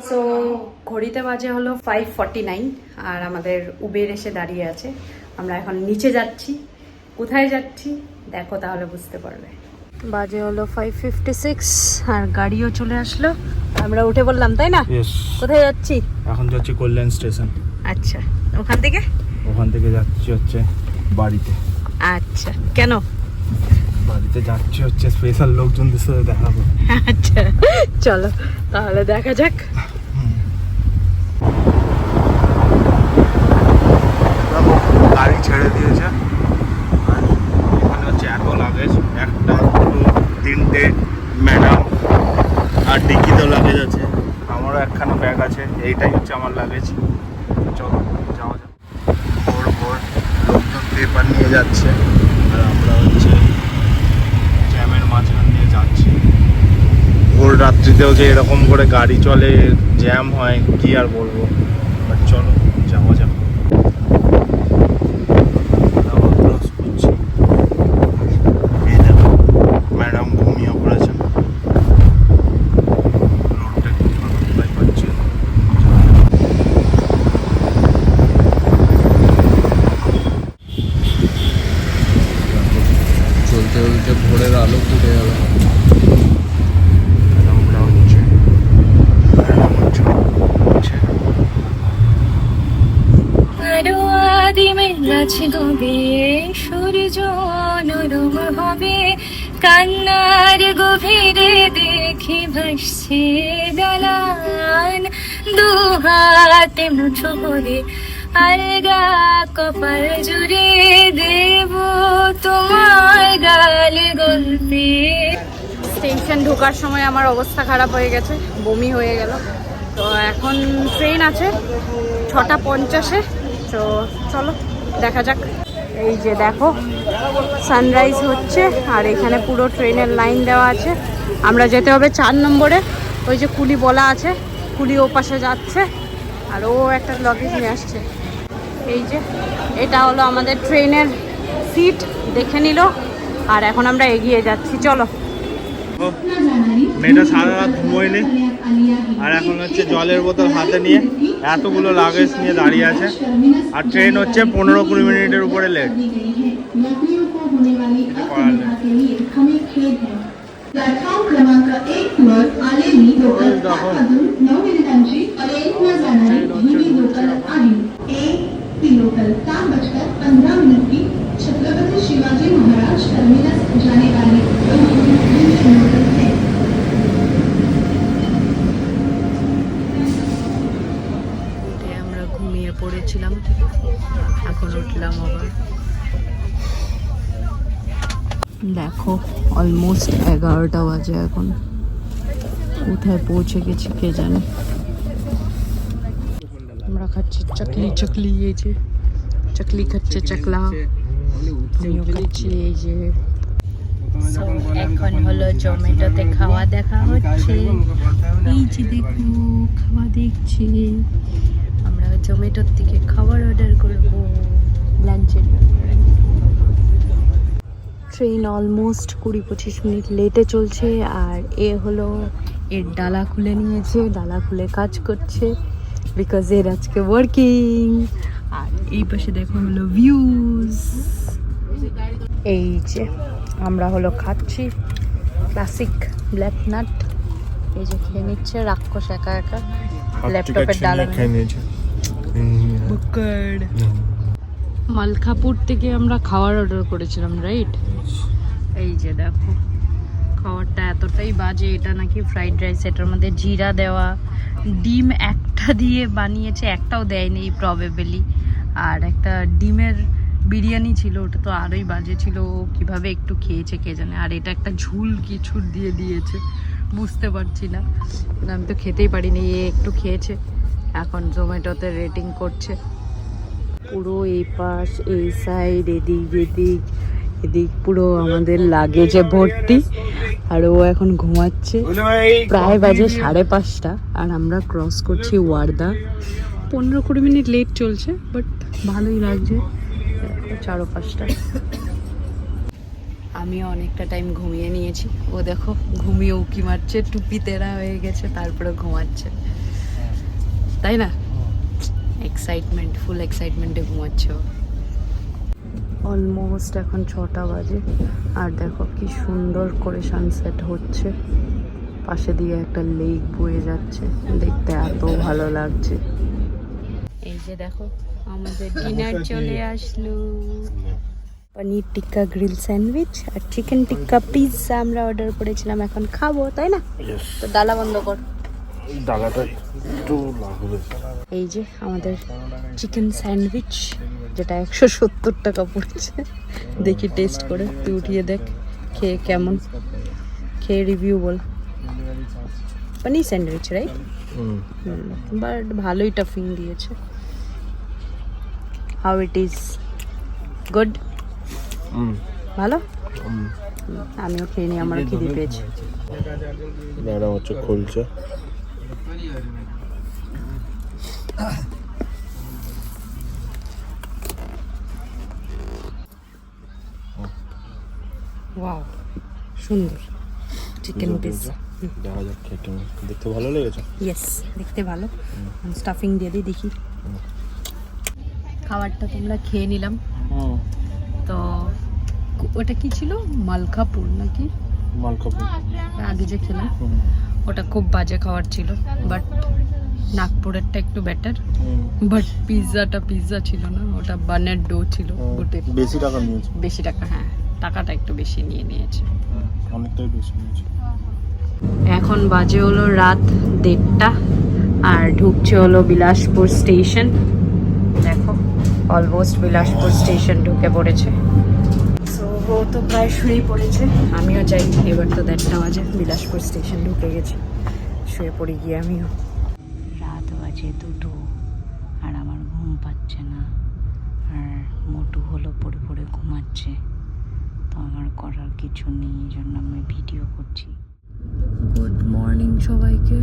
So ঘড়িতে বাজে হলো 5:49 আর আমাদের উবের এসে দাঁড়িয়ে আছে। আমরা এখন নিচে যাচ্ছি। কোথায় যাচ্ছি দেখো তাহলে বুঝতে পারবে। বাজে হলো 5:56 আর গাড়িও চলে আসলো, আমরা উঠে বললাম তাই না? কোথায় যাচ্ছি? এখন যাচ্ছি কল্যাণ স্টেশন। আচ্ছা, ওখান থেকে যাচ্ছি হচ্ছে বাড়িতে। আচ্ছা, কেন বাড়িতে যাচ্ছি হচ্ছে স্পেশাল লোকজনদের সাথে দেখা করতে। আচ্ছা চলো তাহলে দেখা যাক। গাড়ি ছেড়ে দিয়েছে আর এখানে হচ্ছে এত লাগেজ, একটা দুটো তিনটে ম্যাডাম আর ডিকিতেও লাগেজ আছে, আমারও একখানা ব্যাগ আছে, এইটাই হচ্ছে আমার লাগেজ। চলো যাওয়া যাক। ভোর ভোর লোকজন পেপার নিয়ে যাচ্ছে আর আমরা হচ্ছে জ্যামের মাঝখান দিয়ে যাচ্ছি। ভোর রাত্রিতেও যে এরকম করে গাড়ি চলে, জ্যাম হয়, কি আর বলবো। বাট চলো যাওয়া যাক। ম্যাডাম ঘুমিয়ে পড়েছেন, রোডটা একটু ভালোই পাচ্ছি। চলতে চলতে ভোরের আলো ফুটে গেল। সূর্য নরম হবে কান্নার গভীরে দেখি ভাসছে দালান, দু হাতে মুঠো করে আলগা কপাল জুড়ে দেব তোমার গালে গল্পে। স্টেশন ঢোকার সময় আমার অবস্থা খারাপ হয়ে গেছে, বমি হয়ে গেল। তো এখন ট্রেন আছে 6:50-এ, তো চলো দেখা যাক। এই যে দেখো সানরাইজ হচ্ছে আর এখানে পুরো ট্রেনের লাইন দেওয়া আছে। আমরা যেতে হবে 4 নম্বরে, ওই যে কুলি বলা আছে, কুলি ও পাশে যাচ্ছে আর ও একটা লগেজ নিয়ে আসছে। এই যে এটা হলো আমাদের ট্রেনের সিট, দেখে নিল আর এখন আমরা এগিয়ে যাচ্ছি। চলো। মেয়েটা সারা রাত ঘুমোয়নি আর এখন হচ্ছে জলের বোতল হাতে নিয়ে এতগুলো লাগেজ নিয়ে দাঁড়িয়ে আছে। আর ট্রেন হচ্ছে 15-20 মিনিটের উপরে লেট। प्लॅटफॉर्म क्रमांक 1 वर आलेली लोकल 7 वाजून 9 मिनिटांची अलेंना जाणारी ही लोकल आहे। ती लोकल 7:15 मिनट की छत्रपति शिवाजी महाराज टर्मिनस जाने वाली लोकल है। আমরা ঘুমিয়ে পড়েছিলাম, এখন উঠলাম আবার। দেখো অলমোস্ট 11টা বাজে, এখন কোথায় পৌঁছে গেছি কে জানে। আমরা খাচ্ছি চকলি, এই যে চকলি খাচ্ছে চকলা, আমিও খাচ্ছি। এই যে এখন হলো জোম্যাটোতে খাওয়া দেখা হচ্ছে, এই যে দেখো খাওয়া দেখছি। আমরা জোম্যাটোর থেকে খাবার অর্ডার করবো লাঞ্চের। ট্রেন অলমোস্ট 20-25 মিনিট লেটে চলছে আর এ হলো এর ডালা খুলে নিয়েছে, ডালা খুলে কাজ করছে বিকজ এর আজকে ওয়ার্কিং। আর এই পাশে দেখো হলো ভিউজ। এই যে আমরা হলো খাচ্ছি ক্লাসিক ব্ল্যাক নাট, এই যে খেয়ে নিচ্ছে রাক্ষস একা একা ল্যাপটপের ডালা খেয়ে নিয়েছে। মালখাপুর থেকে আমরা খাবার অর্ডার করেছিলাম, রাইট? এই যে দেখো খাবারটা এতটাই বাজে, এটা নাকি ফ্রাইড রাইস, এটার মধ্যে জিরা দেওয়া, ডিম একটা দিয়ে বানিয়েছে, একটাও দেয়নি প্রবেবলি, আর একটা ডিমের বিরিয়ানি ছিল, ওটা তো আরোই বাজে ছিল। কিভাবে একটু খেয়েছে কে জানে। আর এটা একটা ঝুল কিছুর দিয়ে দিয়েছে, বুঝতে পারছি না, আমি তো খেতেই পারিনি। এ একটু খেয়েছে, এখন জোম্যাটোতে রেটিং করছে। পুরো এই পাশ, এই সাইড, এদিক পুরো আমাদের লাগেজে ভর্তি। আর ও এখন ঘুমাচ্ছে, প্রায় বাজে 5:30 আর আমরা ক্রস করছি ওয়ার্দা। 15-20 মিনিট লেট চলছে, বাট ভালোই লাগছে চারপাশটা। আমিও অনেকটা টাইম ঘুমিয়ে নিয়েছি, ও দেখো ঘুমিয়ে উকি মারছে, টুপি তেরা হয়ে গেছে, তারপরে ঘুমাচ্ছে। তাই না? এক্সাইটমেন্ট, ফুল এক্সাইটমেন্টে ঘুমাচ্ছ। অলমোস্ট এখন 6টা বাজে আর দেখো কি সুন্দর করে সানসেট হচ্ছে। পাশে দিয়ে একটা লেক বয়ে যাচ্ছে, দেখতে এত ভালো লাগছে। এই যে দেখো আমাদের ডিনার চলে আসলো। পনির টিক্কা গ্রিল স্যান্ডউইচ আর চিকেন টিক্কা পিৎজা আমরা অর্ডার করেছিলাম, এখন খাবো, তাই না? তো ডালা বন্ধ কর, ডালাটা একটু লাগবে। এই যে আমাদের চিকেন স্যান্ডউইচ, যেটা 170 টাকা পড়েছে। দেখি টেস্ট করে, তুই উঠিয়ে দেখ খেয়ে কেমন, খেয়ে review ball. Paneer sandwich right, but ভালোই টাফিং দিয়েছে। How it is? গুড? ভালো? আমিও খেয়ে নিই, আমারও খিদে পেয়েছে। ম্যাডাম হচ্ছে খুলছে। ওয়াও, সুন্দর চিকেন পিৎজা। দেখা যাক খেতে, দেখতে ভালো লেগেছে। ইয়েস, দেখতে ভালো। স্টাফিং দিয়ে দিই, দেখি। খাবারটা তোমরা খেয়ে নিলাম। তো ওটা কি ছিল, মালখাপুর নাকি? মালখাপুর আগে যে খেলাম ওটা খুব বাজে খাবার ছিল, বাট নাগপুরেরটা একটু বেটার। বাট পিৎজা ছিল না, ওটা বানের ডো ছিল। বেশি টাকা নিয়েছে, বেশি টাকা, হ্যাঁ টাকাটা একটু বেশি নিয়েছে, অনেকটাই বেশি নিয়েছে। এখন বাজে হলো রাত 1:30 আর ঢুকছে হলো বিলাসপুর স্টেশন। দেখো অলমোস্ট বিলাসপুর স্টেশন ঢুকে পড়েছে। সো ও তো প্রায় শুয়ে পড়েছে, আমিও যাই। এবার তো 1:30 বাজে, বিলাসপুর স্টেশন ঢুকে গেছে, শুয়ে পড়ে গিয়ে আমিও। রাত বাজে 2 আর আমার ঘুম পাচ্ছে না, আর মোটু হলো পড়ে পড়ে ঘুমাচ্ছে। তো আমার করার কিছু নেই, এই জন্য আমি ভিডিও করছি। গুড মর্নিং সবাইকে।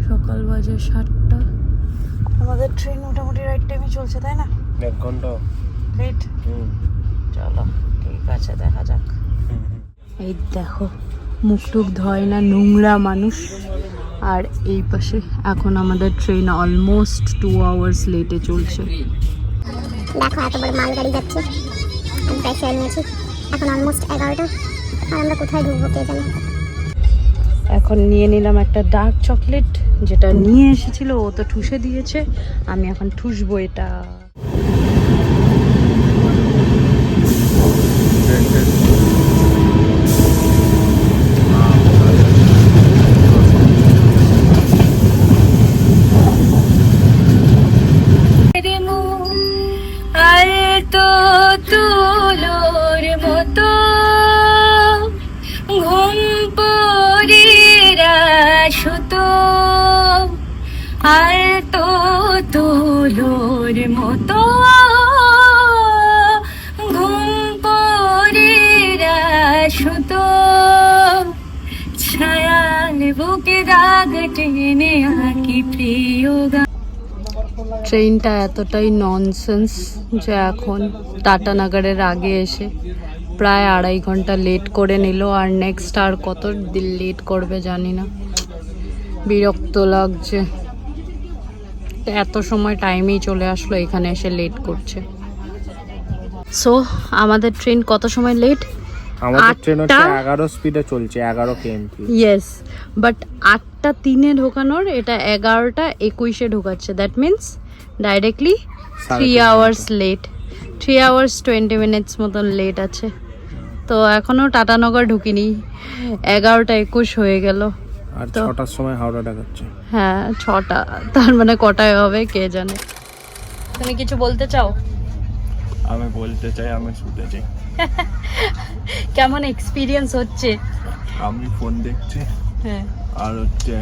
সকাল বাজে 7টা। আমাদের ট্রেন মোটামুটি রাইট টাইমে চলছে, তাই না? 1 ঘন্টা লেট। চলো ঠিক আছে, দেখা যাক। এই দেখো মুখ টুক ধয় না, নোংরা মানুষ। আর এই পাশে এখন আমাদের ট্রেন অলমোস্ট 2 আওয়ার্স লেটে চলছে। দেখো এত বড় মালগাড়ি যাচ্ছে, আমি প্রায় শুয়ে নিয়েছি। এখন অলমোস্ট 11টা আর আমরা কোথায় ঢুকবো কে জানে। এখন নিয়ে নিলাম একটা ডার্ক চকলেট, যেটা নিয়ে এসেছিল ও তো ঠুসে দিয়েছে, আমি এখন ঠুসবো এটা। আর তো তুলোর মতো ঘুম পড়িরা সুতো, আর তো তুলোর মতো ঘুম পড়িরা সুতো, ছায়াল বুকে দাগ টেনে আঁকি প্রিয় গান। ট্রেনটা এতটাই ননসেন্স যে এখন টাটানগরের আগে এসে প্রায় 2.5 ঘন্টা লেট করে নিল, আর নেক্সট আর কত দিন লেট করবে জানি না। বিরক্ত লাগছে, এত সময় টাইমেই চলে আসলো, এখানে এসে লেট করছে। সো আমাদের ট্রেন কত সময় লেট? আমাদের ট্রেন হচ্ছে 11 স্পিডে চলছে, 11 km/h। ইয়েস, বাট 8:03 ঢোকানোর, এটা 11:21 ঢোকাচ্ছে। That means directly 3 hours late, 3 hours 20 minutes মতন লেট আছে। তো এখনো টাটানগর ঢুকিনি, 11:21 হয়ে গেল। আর 6টার সময় হাওড়া ঢাকাচ্ছে। হ্যাঁ 6টা, তার মানে কটায় হবে কে জানে। তুমি কিছু বলতে চাও? আমি বলতে চাই, আমি শুতে চাই। কেমন এক্সপিরিয়েন্স হচ্ছে? আমি ফোন দেখছি, হ্যাঁ আর হচ্ছে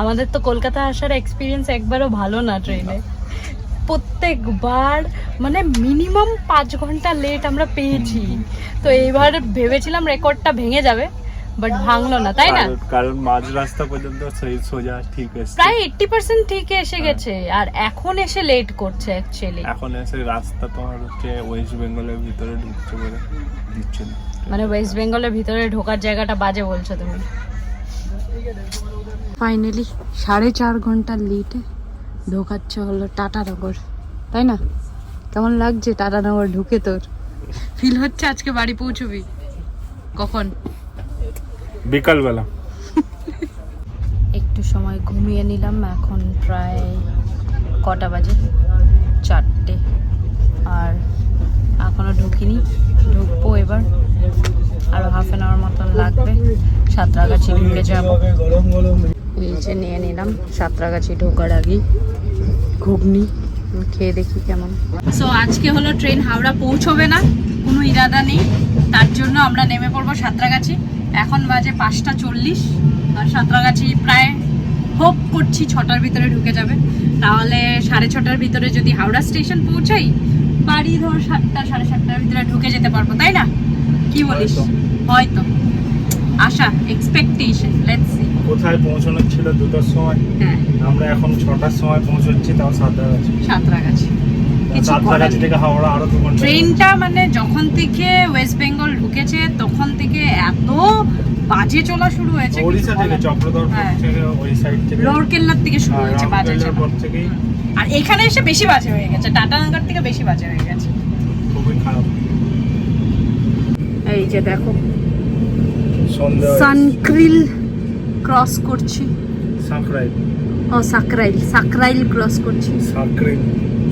আমাদের তো কলকাতা আসার এক্সপিরিয়েন্স একবারও ভালো না ট্রেনে। প্রত্যেকবার মানে মিনিমাম 5 ঘন্টা লেট আমরা পেয়েছি। তো এইবার ভেবেছিলাম রেকর্ডটা ভেঙে যাবে, বাট ভাঙলো না, তাই না? কারণ মাঝ রাস্তা পর্যন্ত সোজা ঠিক আছে, প্রায় 80% ঠিক এসে গেছে, আর এখন এসে লেট করছে অ্যাকচুয়ালি। এখন এসে রাস্তা তোমার হচ্ছে ওয়েস্ট বেঙ্গলের ভিতরে ঢুকছে বলে দিচ্ছে না, মানে ওয়েস্ট বেঙ্গলের ভিতরে ঢোকার জায়গাটা বাজে বলছো তুমি। ফাইনালি 4.5 ঘন্টা লেটে ঢোকাচ্ছে হলো টাটানগর, তাই না? কেমন লাগছে টাটানগর ঢুকে? তোর ফিল হচ্ছে আজকে বাড়ি পৌঁছবি কখন? বিকালবেলা। একটু সময় ঘুমিয়ে নিলাম। এখন প্রায় কটা বাজে? 4টে। আর এখনো ঢুকিনি, ঢুকবো এবার। আরো হাফ অ্যান আওয়ার মতন লাগবে। সাঁতরাগাছি ঢুকে যাব। এই যে নিয়ে নিলাম সাঁতরাগাছি ঢোকার আগেই ঘুগনি, খেয়ে দেখি কেমন। সো আজকে হলো ট্রেন হাওড়া পৌঁছবে না, কোনো ইরাদা নেই। তার জন্য আমরা নেমে পড়বো সাঁতরাগাছি। এখন বাজে 5:40 আর সাঁতরাগাছি প্রায় হোপ করছি 6টার ভিতরে ঢুকে যাবে। তাহলে 6:30টার ভিতরে যদি হাওড়া স্টেশন পৌঁছাই, বাড়ি ধর 7টা 7:30টার ভিতরে ঢুকে যেতে পারবো, তাই না? কি বলিস? হয়তো, আশা, এক্সপেকটেশন, লেটস সি। কোথায় পৌঁছানোর ছিল 2টার সময়, হ্যাঁ আমরা এখন 6টার সময় পৌঁছচ্ছি, তাও সাঁতরাগাছি। সাঁতরাগাছি থেকে হাওড়া আরো 2 ঘন্টা। ট্রেনটা মানে যখন থেকে ওয়েস্ট বেঙ্গল ঢুকেছে তখন থেকে এত বাজে চলা শুরু হয়েছে। ওড়িশা থেকে, চক্রধরপুর থেকে, ওই সাইড থেকে, রৌরকেল্লার থেকে শুরু হয়েছে বাজে চলা। পর থেকেই আর এখানে এসে বেশি বাজে হয়ে গেছে, টাটানগর থেকে বেশি বাজে হয়ে গেছে। খুবই খারাপ। এই যে দেখো সন্ধ্যা সানক্রিল ক্রস করছি। সাকরাইল, ও সাকরাইল ক্রস করছি।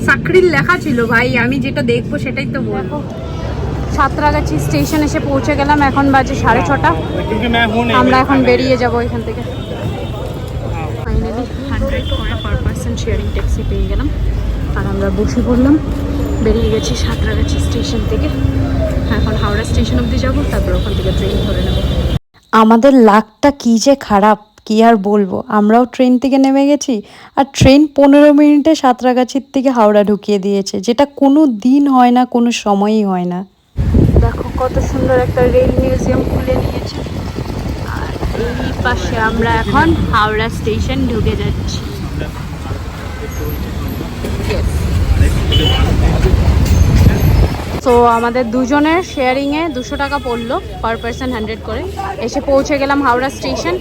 সাকরিল লেখা ছিল ভাই, আমি যেটা দেখবো সেটাই তো বলবো। সাঁতরাগাছি স্টেশন এসে পৌঁছে গেলাম। এখন বাজে 6:30। আমরা এখন বেরিয়ে যাব এখান থেকে। ফাইনালি 100 করে পার পার্সন শেয়ারিং ট্যাক্সি পেয়ে গেলাম আর আমরা বসে পড়লাম। বেরিয়ে গেছি সাঁতরাগাছি স্টেশন থেকে। এখন হাওড়া স্টেশন অবধি যাবো, তারপর ওখান থেকে ট্রেন ধরে নেব। আমাদের লাকটা কি যে খারাপ, কি আর বলবো। আমরাও ট্রেন থেকে নেমে গেছি আর ট্রেন 15 মিনিটে সাঁতরাগাছির থেকে হাওড়া ঢুকিয়ে দিয়েছে, যেটা কোনো দিন হয় না, কোনো সময়ই হয় না। দেখো কত সুন্দর একটা রেল মিউজিয়াম খুলে নিয়েছে। আর এই পাশে আমরা এখন হাওড়া স্টেশন ঢুকে যাচ্ছি। তো আমাদের দুজনের শেয়ারিংয়ে 200 টাকা পড়লো, পার পার্সন 100 করে। এসে পৌঁছে গেলাম হাওড়া স্টেশন,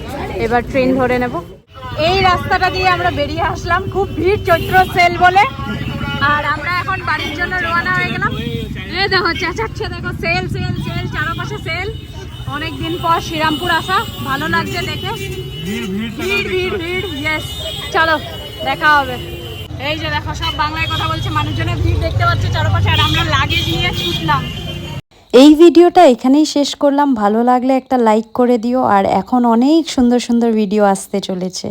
এবার ট্রেন ধরে নেব। এই রাস্তাটা দিয়ে আমরা বেরিয়ে আসলাম, খুব ভিড় চৈত্র সেল বলে। আর আমরা এখন বাড়ির জন্য রওনা হয়ে গেলাম। এই দেখো চেঁচাচ্ছে, দেখো সেল সেল সেল, চারপাশে সেল। অনেকদিন পর শ্রীরামপুর আসা, ভালো লাগছে দেখে। ভিড় ভিড় ভিড়, ইয়েস। চলো দেখা হবে। এই যে দেখো সব বাংলায় কথা বলছে, মানুষজনের ভিড় দেখতে পাচ্ছে চারপাশে, আর আমরা লাগেজ নিয়ে ছুটলাম। এই ভিডিওটা এখানেই শেষ করলাম। ভালো লাগলে একটা লাইক করে দিও। আর এখন অনেক সুন্দর সুন্দর ভিডিও আসতে চলেছে।